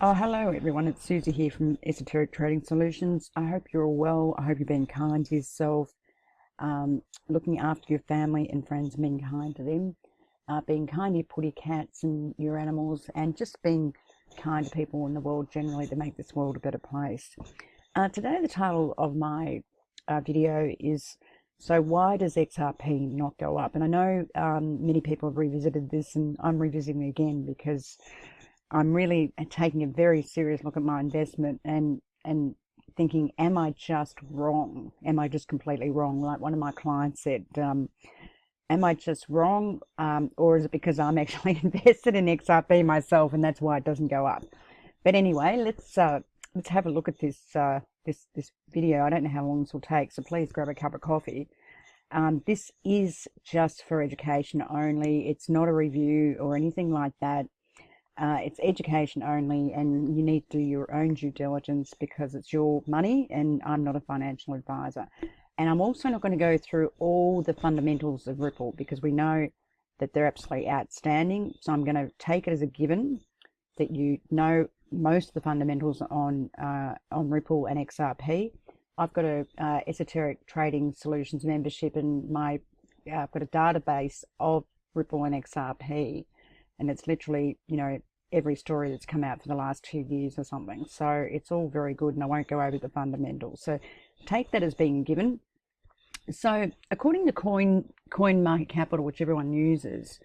Oh, hello everyone. It's Susie here from Esoteric Trading Solutions. I hope you're all well. I hope you're being kind to yourself, looking after your family and friends, being kind to them, being kind to your potty cats and your animals, and just being kind to people in the world generally to make this world a better place. Today, the title of my video is, so why does XRP not go up? And I know many people have revisited this, and I'm revisiting it again because I'm really taking a very serious look at my investment and thinking, am I just wrong? Am I just completely wrong? Like one of my clients said, am I just wrong, or is it because I'm actually invested in XRP myself and that's why it doesn't go up? But anyway, let's have a look at this this video. I don't know how long this will take, so please grab a cup of coffee. This is just for education only. It's not a review or anything like that. It's education only, and you need to do your own due diligence because it's your money and I'm not a financial advisor. And I'm also not going to go through all the fundamentals of Ripple because we know that they're absolutely outstanding. So I'm going to take it as a given that you know most of the fundamentals on Ripple and XRP. I've got a Esoteric Trading Solutions membership, and I've got a database of Ripple and XRP. And it's literally, every story that's come out for the last 2 years or something. So it's all very good, and I won't go over the fundamentals. So take that as being given. So according to Coin Market Capital, which everyone uses,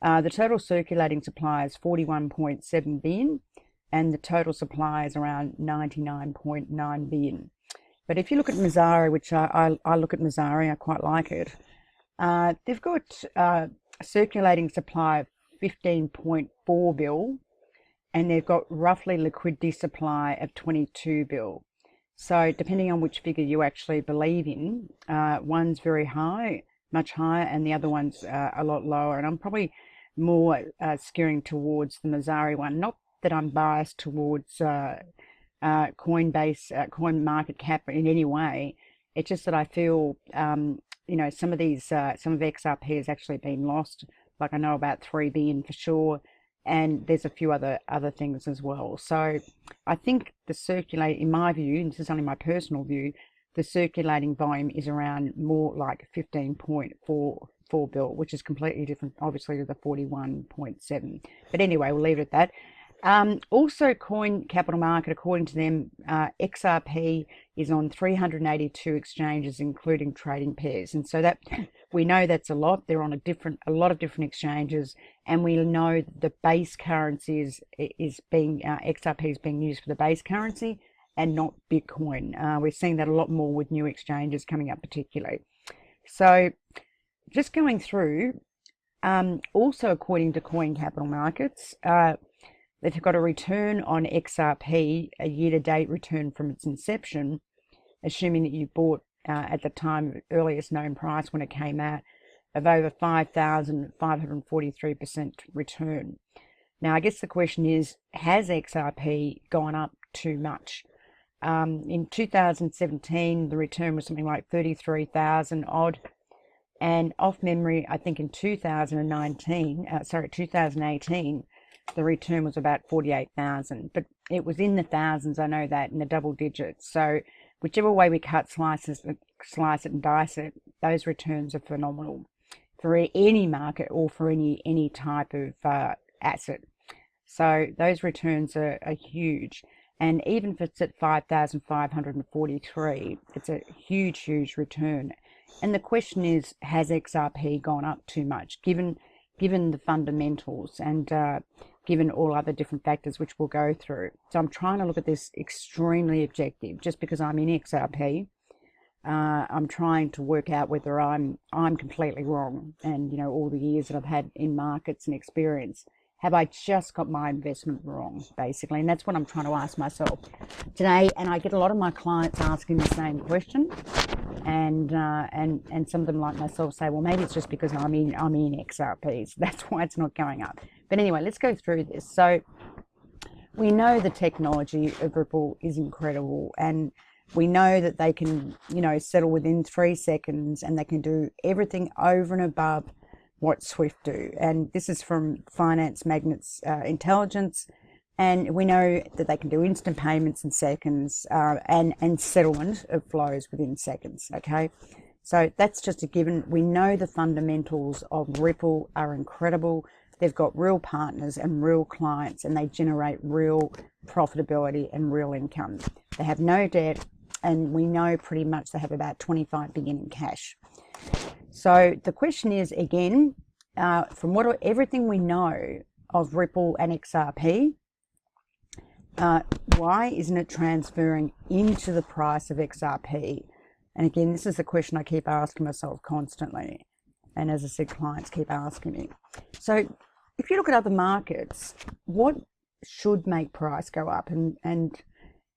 the total circulating supply is 41.7 billion, and the total supply is around 99.9 billion. But if you look at Mazari, which I look at Mazari, I quite like it, they've got a circulating supply of 15.4 bill, and they've got roughly liquidity supply of 22 bill. So depending on which figure you actually believe in, one's very high, much higher, and the other one's a lot lower. And I'm probably more skewing towards the Mazari one. Not that I'm biased towards Coinbase, Coin Market Cap in any way. It's just that I feel, some of XRP has actually been lost. Like I know about 3 billion for sure, and there's a few other things as well. So I think in my view, and this is only my personal view, the circulating volume is around more like 15.4 bill, which is completely different, obviously, to the 41.7. But anyway, we'll leave it at that. Also, Coin Capital Market, according to them, XRP is on 382 exchanges, including trading pairs, and so that we know that's a lot. They're on a lot of different exchanges, and we know that the base currency is being XRP is being used for the base currency and not Bitcoin. We're seeing that a lot more with new exchanges coming up, particularly. So, just going through, also according to Coin Capital Markets, they've got a return on XRP, a year-to-date return from its inception, assuming that you bought at the time, earliest known price when it came out, of over 5,543% return. Now, I guess the question is, has XRP gone up too much? In 2017, the return was something like 33,000 odd. And off memory, I think in 2018, the return was about 48,000, but it was in the thousands, I know that, in the double digits. So whichever way we slice it and dice it, those returns are phenomenal for any market or for any type of asset. So those returns are huge. And even if it's at 5,543, it's a huge return. And the question is, has XRP gone up too much, given the fundamentals and given all other different factors which we'll go through? So I'm trying to look at this extremely objective. Just because I'm in XRP, I'm trying to work out whether I'm completely wrong. And all the years that I've had in markets and experience, have I just got my investment wrong, basically? And that's what I'm trying to ask myself today. And I get a lot of my clients asking the same question. And some of them, like myself, say, well, maybe it's just because I'm in XRP, so that's why it's not going up. But anyway, let's go through this. So we know the technology of Ripple is incredible, and we know that they can, settle within 3 seconds, and they can do everything over and above what Swift do. And this is from Finance Magnets Intelligence. And we know that they can do instant payments in seconds, and settlement of flows within seconds, okay? So that's just a given. We know the fundamentals of Ripple are incredible. They've got real partners and real clients, and they generate real profitability and real income. They have no debt, and we know pretty much they have about 25 billion in cash. So the question is, again, from everything we know of Ripple and XRP, why isn't it transferring into the price of XRP? And again, this is the question I keep asking myself constantly. And as I said, clients keep asking me. So if you look at other markets, what should make price go up? And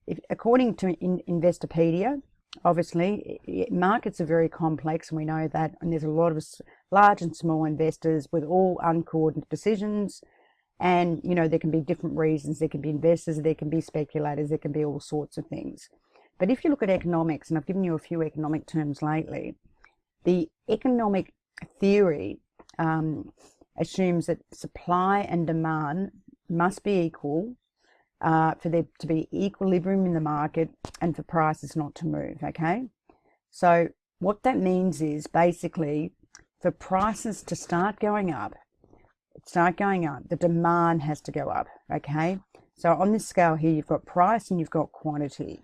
if, according to Investopedia, obviously, markets are very complex, and we know that. And there's a lot of large and small investors with all uncoordinated decisions. And, you know, there can be different reasons. There can be investors, there can be speculators, there can be all sorts of things. But if you look at economics, and I've given you a few economic terms lately, the economic theory assumes that supply and demand must be equal for there to be equilibrium in the market and for prices not to move, okay? So what that means is basically for prices to start going up, the demand has to go up, okay? So on this scale here, you've got price and you've got quantity.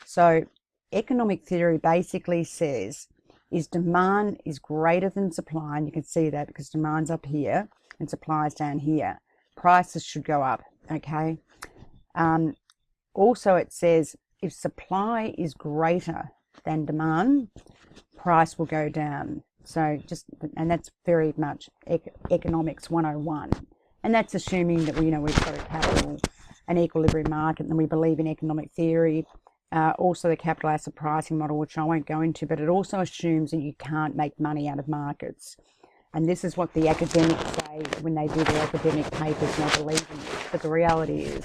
So economic theory basically says is demand is greater than supply, and you can see that because demand's up here and supply is down here. Prices should go up, okay? Also it says if supply is greater than demand, price will go down. So and that's very much economics 101. And that's assuming that we've got a capital, an equilibrium market, and we believe in economic theory. Also the capital asset pricing model, which I won't go into, but it also assumes that you can't make money out of markets. And this is what the academics say when they do their academic papers, and I believe in this. But the reality is,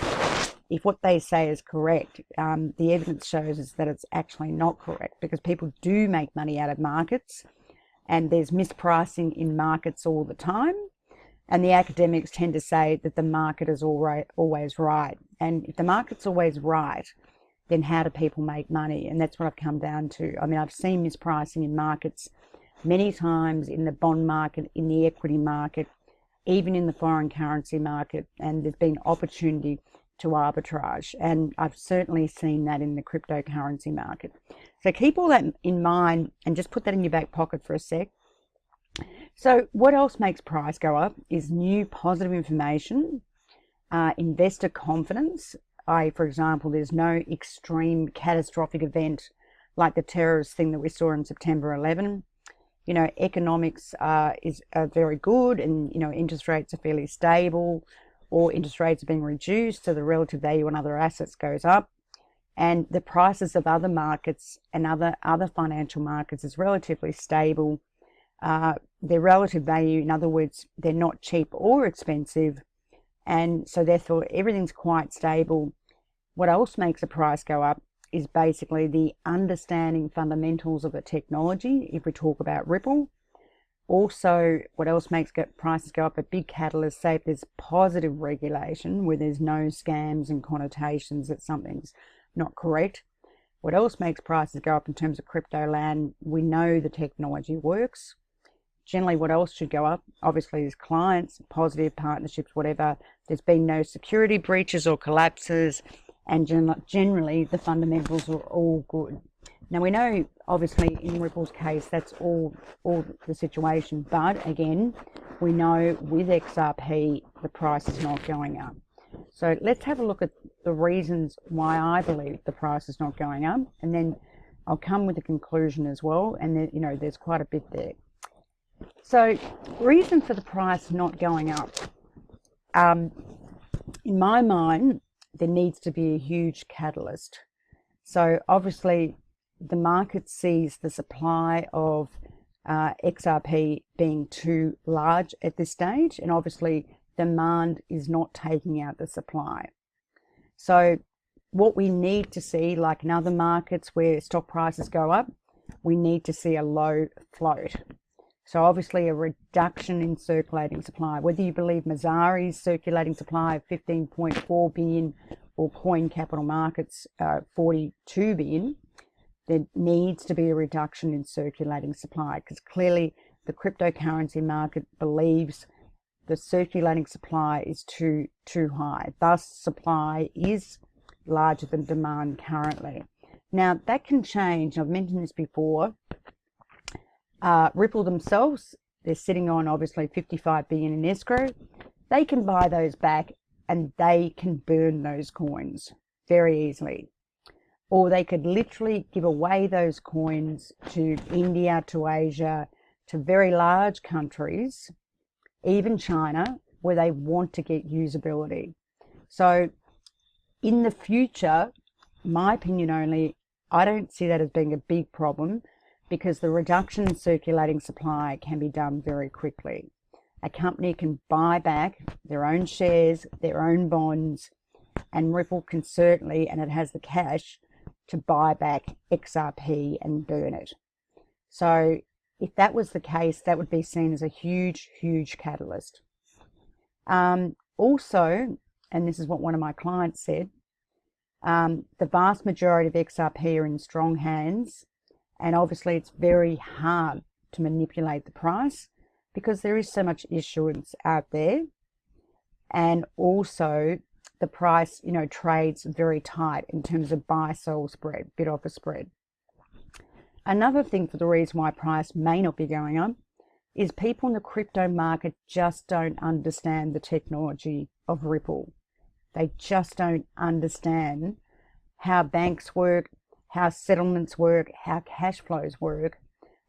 if what they say is correct, the evidence shows us that it's actually not correct, because people do make money out of markets, and there's mispricing in markets all the time. And the academics tend to say that the market is always right. And if the market's always right, then how do people make money? And that's what I've come down to. I mean, I've seen mispricing in markets many times, in the bond market, in the equity market, even in the foreign currency market, and there's been opportunity to arbitrage. And I've certainly seen that in the cryptocurrency market. So keep all that in mind and just put that in your back pocket for a sec. So what else makes price go up is new positive information, investor confidence. For example, there's no extreme catastrophic event like the terrorist thing that we saw in September 11. You know, economics are very good, and, you know, interest rates are fairly stable, or interest rates are being reduced, so the relative value on other assets goes up. And the prices of other markets and other financial markets is relatively stable. Their relative value, in other words, they're not cheap or expensive, and so therefore everything's quite stable. What else makes a price go up is basically the understanding fundamentals of the technology, if we talk about Ripple. Also, what else makes prices go up? A big catalyst, say if there's positive regulation where there's no scams and connotations that something's not correct. What else makes prices go up in terms of crypto land? We know the technology works. Generally, what else should go up? Obviously, there's clients, positive partnerships, whatever. There's been no security breaches or collapses, and generally the fundamentals are all good. Now, we know, obviously, in Ripple's case, that's all the situation. But again, we know with XRP, the price is not going up. So let's have a look at the reasons why I believe the price is not going up, and then I'll come with a conclusion as well. And then, you know, there's quite a bit there. So, reason for the price not going up. In my mind, there needs to be a huge catalyst. So obviously, the market sees the supply of XRP being too large at this stage, and obviously demand is not taking out the supply. So what we need to see, like in other markets where stock prices go up, we need to see a low float. So obviously a reduction in circulating supply. Whether you believe Mazzari's circulating supply of 15.4 billion or Coin Capital Markets 42 billion, there needs to be a reduction in circulating supply, because clearly the cryptocurrency market believes the circulating supply is too high. Thus, supply is larger than demand currently. Now, that can change. I've mentioned this before. Ripple themselves, they're sitting on obviously 55 billion in escrow. They can buy those back and they can burn those coins very easily. Or they could literally give away those coins to India, to Asia, to very large countries, even China, where they want to get usability. So in the future, my opinion only, I don't see that as being a big problem, because the reduction in circulating supply can be done very quickly. A company can buy back their own shares, their own bonds, and Ripple can certainly, and it has the cash, to buy back XRP and burn it. So if that was the case, that would be seen as a huge, huge catalyst. Also, and this is what one of my clients said, the vast majority of XRP are in strong hands, and obviously it's very hard to manipulate the price because there is so much issuance out there, and also the price, you know, trades very tight in terms of buy-sell spread, bid-offer spread. Another thing for the reason why price may not be going up is people in the crypto market just don't understand the technology of Ripple. They just don't understand how banks work, how settlements work, how cash flows work,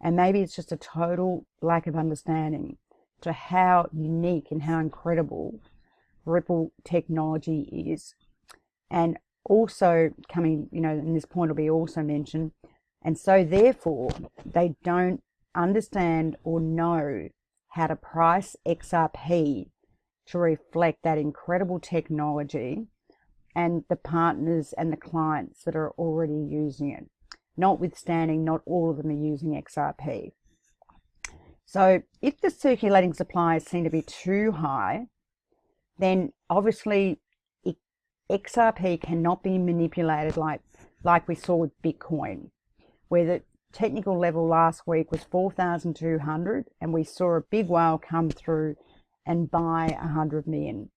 and maybe it's just a total lack of understanding to how unique and how incredible Ripple technology is. And also coming, you know, and this point will be also mentioned, and so therefore they don't understand or know how to price XRP to reflect that incredible technology and the partners and the clients that are already using it. Notwithstanding, not all of them are using XRP. So if the circulating supply is seen to be too high, then obviously XRP cannot be manipulated like we saw with Bitcoin, where the technical level last week was 4,200 and we saw a big whale come through and buy 100 million.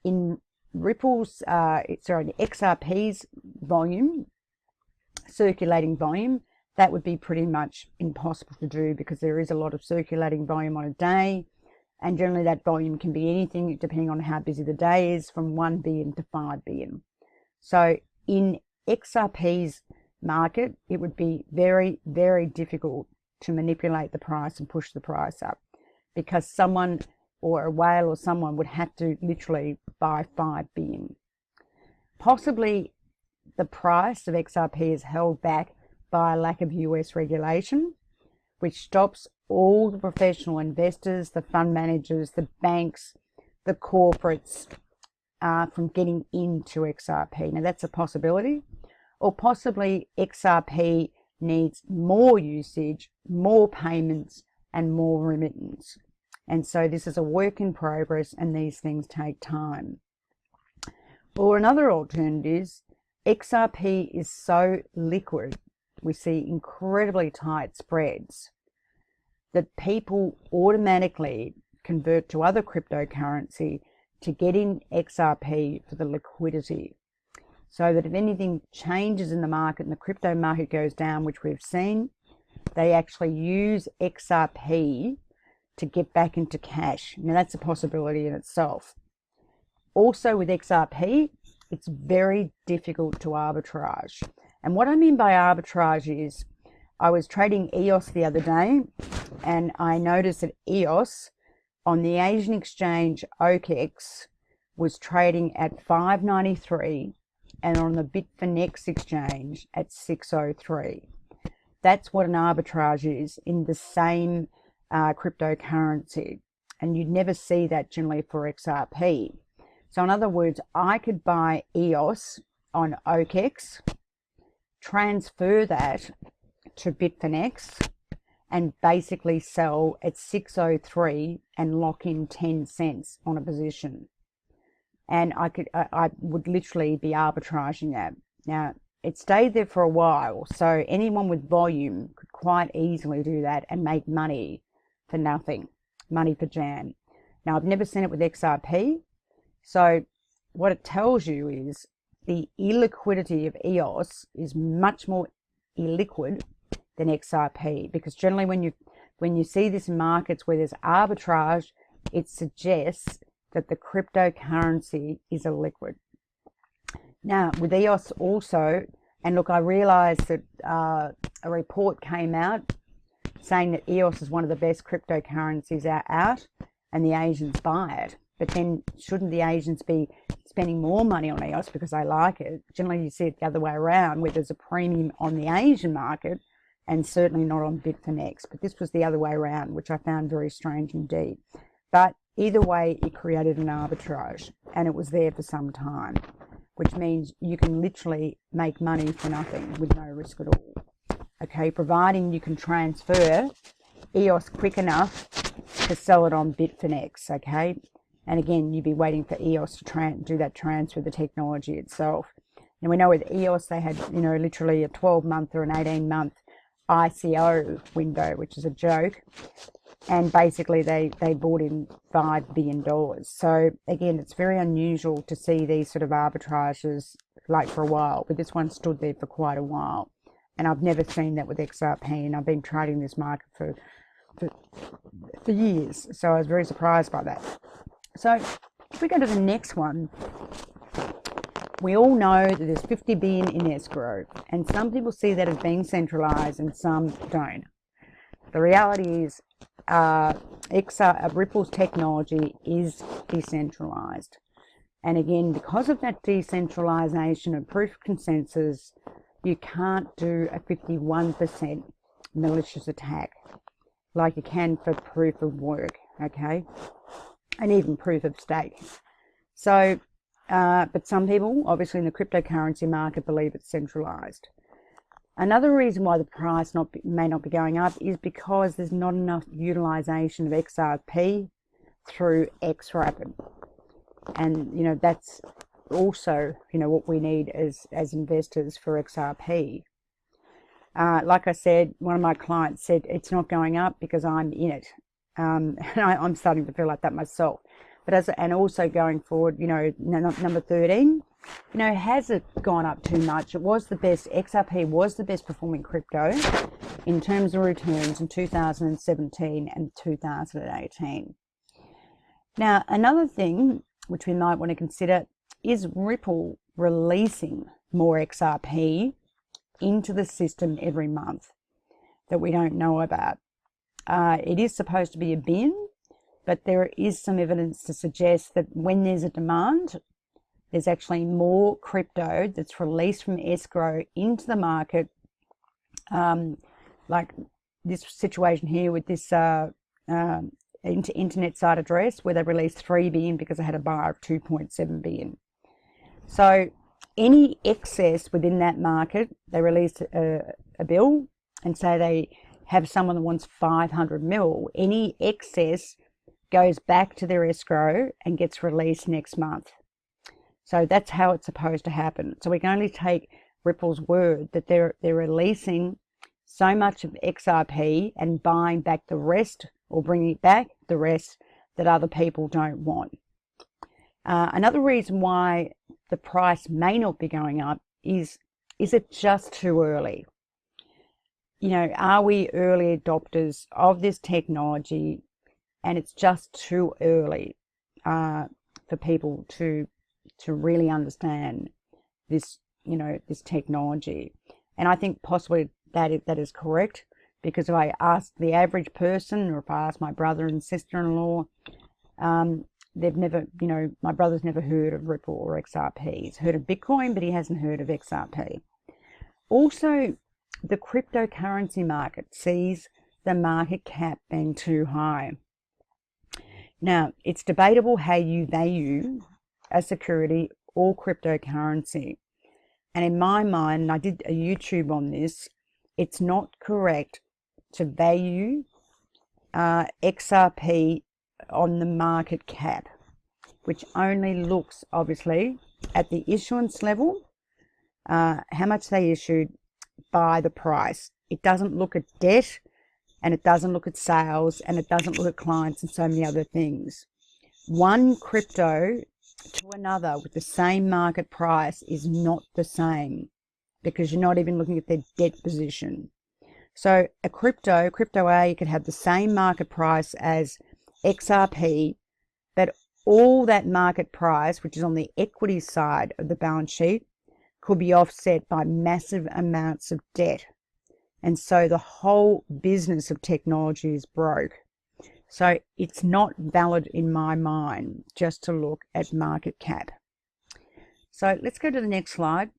In Ripple's, XRP's volume, circulating volume, that would be pretty much impossible to do because there is a lot of circulating volume on a day. And generally that volume can be anything, depending on how busy the day is, from 1 billion to 5 billion. So in XRP's market, it would be very, very difficult to manipulate the price and push the price up, because someone or a whale or someone would have to literally buy 5 billion. Possibly the price of XRP is held back by a lack of US regulation, which stops all the professional investors, the fund managers, the banks, the corporates from getting into XRP. Now that's a possibility. Or possibly XRP needs more usage, more payments, and more remittance. And so this is a work in progress, and these things take time. Or another alternative is XRP is so liquid, we see incredibly tight spreads, that people automatically convert to other cryptocurrency to get in XRP for the liquidity. So that if anything changes in the market and the crypto market goes down, which we've seen, they actually use XRP to get back into cash. Now that's a possibility in itself. Also with XRP, it's very difficult to arbitrage. And what I mean by arbitrage is, I was trading EOS the other day, and I noticed that EOS on the Asian exchange OKX was trading at 593 and on the Bitfinex exchange at 603. That's what an arbitrage is in the same cryptocurrency, and you'd never see that generally for XRP. So in other words, I could buy EOS on OKX, transfer that to Bitfinex, and basically sell at 603 and lock in 10 cents on a position. And I would literally be arbitraging that. Now, it stayed there for a while, so anyone with volume could quite easily do that and make money for nothing, money for jam. Now, I've never seen it with XRP, so what it tells you is the illiquidity of EOS is much more illiquid than XRP, because generally when you see this in markets where there's arbitrage, it suggests that the cryptocurrency is illiquid. Now, with EOS also, and look, I realized that a report came out saying that EOS is one of the best cryptocurrencies out, and the Asians buy it. But then shouldn't the Asians be spending more money on EOS because they like it? Generally, you see it the other way around, where there's a premium on the Asian market and certainly not on Bitfinex. But this was the other way around, which I found very strange indeed. But either way, it created an arbitrage, and it was there for some time, which means you can literally make money for nothing with no risk at all. Okay, providing you can transfer EOS quick enough to sell it on Bitfinex, okay? And again, you'd be waiting for EOS to do that transfer, the technology itself. And we know with EOS, they had, literally a 12-month or an 18-month ICO window, which is a joke. And basically, they bought in $5 billion. So again, it's very unusual to see these sort of arbitrages like for a while, but this one stood there for quite a while. And I've never seen that with XRP, and I've been trading this market for years. So I was very surprised by that. So if we go to the next one, we all know that there's 50 billion in escrow, and some people see that as being centralized and some don't. The reality is Ripple's technology is decentralized. And again, because of that decentralization of proof of consensus, you can't do a 51% malicious attack like you can for proof of work, okay? And even proof of stake. So, but some people, obviously in the cryptocurrency market, believe it's centralized. Another reason why the price may not be going up is because there's not enough utilization of XRP through XRapid. And, that's also, what we need as investors for XRP. Like I said, one of my clients said it's not going up because I'm in it. And I'm starting to feel like that myself. But and also going forward, number 13, has it gone up too much? It was the best, XRP was the best performing crypto in terms of returns in 2017 and 2018. Now, another thing which we might want to consider is Ripple releasing more XRP into the system every month that we don't know about. It is supposed to be a bin, but there is some evidence to suggest that when there's a demand, there's actually more crypto that's released from escrow into the market, like this situation here with this internet site address where they released 3 billion because they had a buyer of 2.7 billion. So any excess within that market, they released a bill and say they have someone that wants 500 mil. Any excess goes back to their escrow and gets released next month. So that's how it's supposed to happen. So we can only take Ripple's word that they're releasing so much of XRP and buying back the rest, or bringing back the rest that other people don't want. Another reason why the price may not be going up is it just too early? Are we early adopters of this technology and it's just too early for people to really understand this, this technology? And I think possibly that is correct, because if I ask the average person, or if I ask my brother and sister-in-law, they've never, my brother's never heard of Ripple or XRP. He's heard of Bitcoin, but he hasn't heard of XRP. Also, the cryptocurrency market sees the market cap being too high. Now, it's debatable how you value a security or cryptocurrency. And in my mind, and I did a YouTube on this, it's not correct to value XRP on the market cap, which only looks obviously at the issuance level, how much they issued by the price. It doesn't look at debt, and it doesn't look at sales, and it doesn't look at clients and so many other things. One crypto to another with the same market price is not the same, because you're not even looking at their debt position. So a crypto A, could have the same market price as XRP, but all that market price, which is on the equity side of the balance sheet, could be offset by massive amounts of debt. And so the whole business of technology is broke. So it's not valid in my mind just to look at market cap. So let's go to the next slide.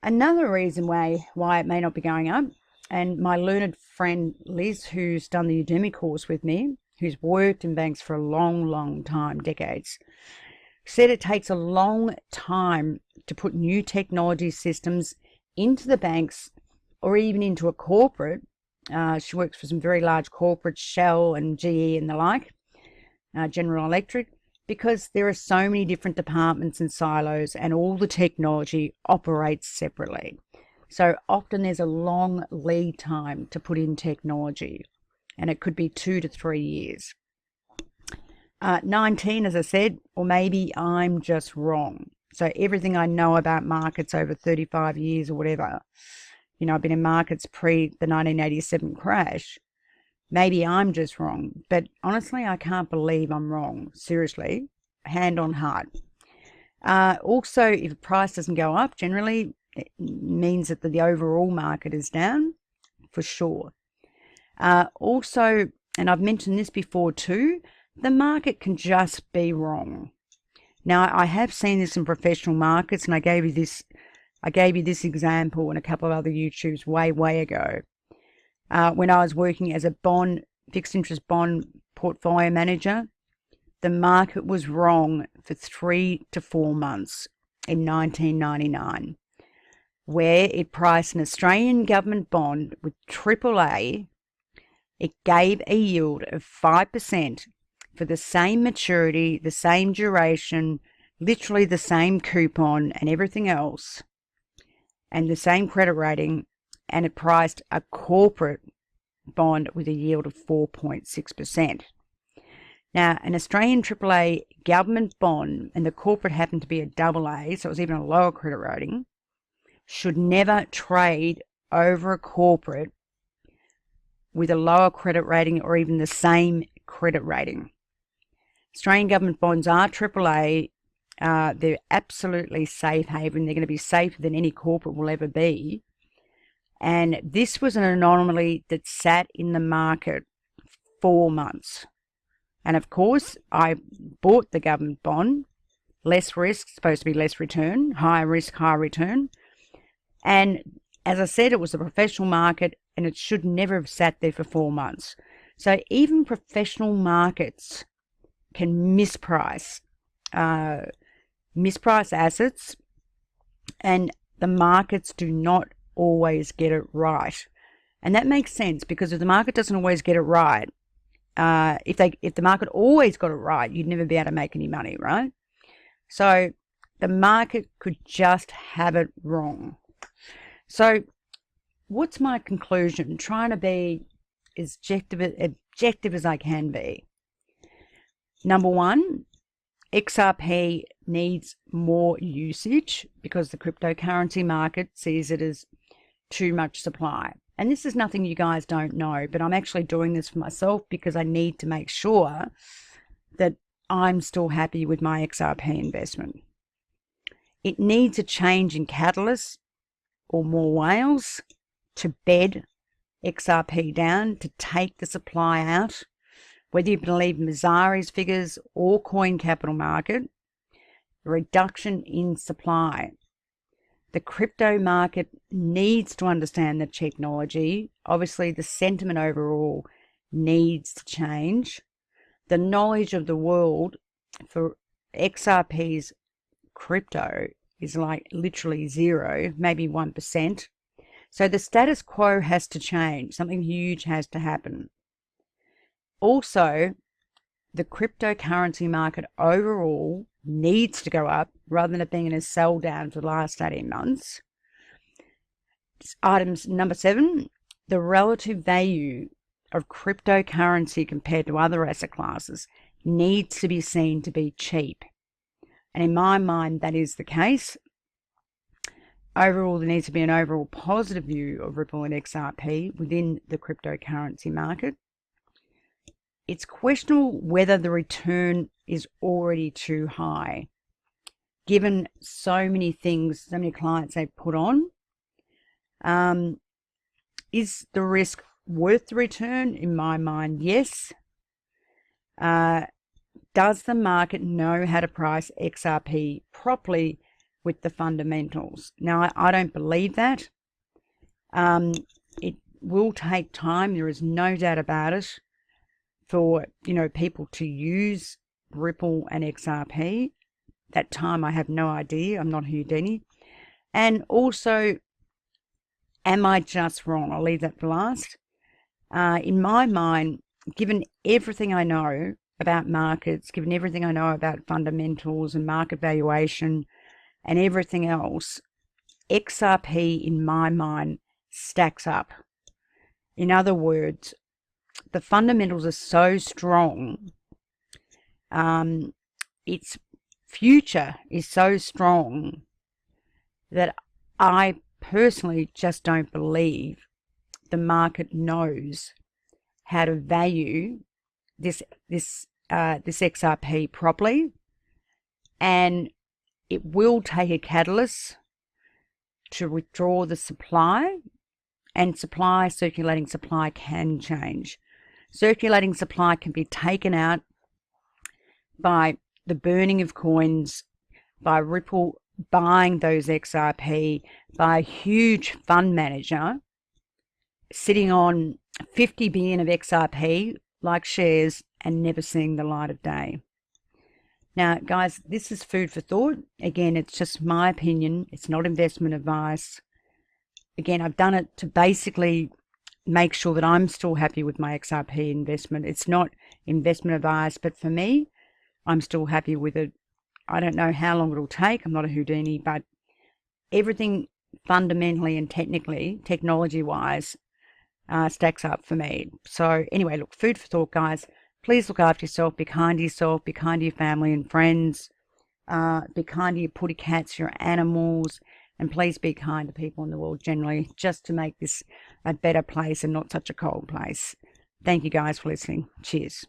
Another reason why it may not be going up, and my learned friend Liz, who's done the Udemy course with me, who's worked in banks for a long time, decades, said it takes a long time to put new technology systems into the banks or even into a corporate. She works for some very large corporates, Shell and GE and the like, General Electric, because there are so many different departments and silos, and all the technology operates separately. So often there's a long lead time to put in technology, and it could be 2 to 3 years. 19, as I said, or maybe I'm just wrong. So everything I know about markets over 35 years or whatever, you know, I've been in markets pre the 1987 crash. Maybe I'm just wrong, but honestly, I can't believe I'm wrong. Seriously, hand on heart. Also, if the price doesn't go up, generally it means that the overall market is down, for sure. Also, and I've mentioned this before too, the market can just be wrong. Now, I have seen this in professional markets, and I gave you this example in a couple of other YouTubes way ago. When I was working as a fixed interest bond portfolio manager, the market was wrong for 3 to 4 months in 1999, where it priced an Australian government bond with AAA. It gave a yield of 5% for the same maturity, the same duration, literally the same coupon and everything else, and the same credit rating, and it priced a corporate bond with a yield of 4.6%. Now, an Australian AAA government bond, and the corporate happened to be a AA, so it was even a lower credit rating, should never trade over a corporate with a lower credit rating or even the same credit rating. Australian government bonds are AAA. They're absolutely safe haven. They're going to be safer than any corporate will ever be. And this was an anomaly that sat in the market 4 months. And of course, I bought the government bond. Less risk, supposed to be less return. Higher risk, higher return. And as I said, it was a professional market, and it should never have sat there for 4 months. So even professional markets can misprice assets, and the markets do not always get it right. And that makes sense, because if the market doesn't always get it right, if the market always got it right, you'd never be able to make any money, right? So the market could just have it wrong. So what's my conclusion? Trying to be as objective as I can be. Number one, XRP needs more usage because the cryptocurrency market sees it as too much supply. And this is nothing you guys don't know, but I'm actually doing this for myself because I need to make sure that I'm still happy with my XRP investment. It needs a change in catalysts or more whales to bed XRP down, to take the supply out. Whether you believe Mazzari's figures or Coin Capital Market, the reduction in supply. The crypto market needs to understand the technology. Obviously, the sentiment overall needs to change. The knowledge of the world for XRP's crypto is like literally zero, maybe 1%. So the status quo has to change. Something huge has to happen. Also, the cryptocurrency market overall needs to go up rather than it being in a sell down for the last 18 months. Items number 7, the relative value of cryptocurrency compared to other asset classes needs to be seen to be cheap. And in my mind, that is the case. Overall, there needs to be an overall positive view of Ripple and XRP within the cryptocurrency market. It's questionable whether the return is already too high, given so many things, so many clients they've put on. Is the risk worth the return? In my mind, yes. Does the market know how to price XRP properly with the fundamentals? Now, I don't believe that. It will take time. There is no doubt about it for, people to use Ripple and XRP. That time, I have no idea. I'm not Houdini. And also, am I just wrong? I'll leave that for last. In my mind, given everything I know about markets, given everything I know about fundamentals and market valuation and everything else, XRP, in my mind, stacks up. In other words, the fundamentals are so strong, its future is so strong that I personally just don't believe the market knows how to value this XRP properly, and it will take a catalyst to withdraw the supply, and circulating supply can change. Circulating supply can be taken out by the burning of coins, by Ripple buying those XRP, by a huge fund manager sitting on 50 billion of XRP like shares and never seeing the light of day. Now, guys, this is food for thought. Again, it's just my opinion. It's not investment advice. Again, I've done it to basically make sure that I'm still happy with my XRP investment. It's not investment advice, but for me, I'm still happy with it. I don't know how long it'll take. I'm not a Houdini, but everything fundamentally and technically, technology-wise, stacks up for me. So anyway, look, food for thought, guys. Please look after yourself. Be kind to yourself. Be kind to your family and friends. Be kind to your putty cats, your animals. And please be kind to people in the world generally, just to make this a better place and not such a cold place. Thank you guys for listening. Cheers.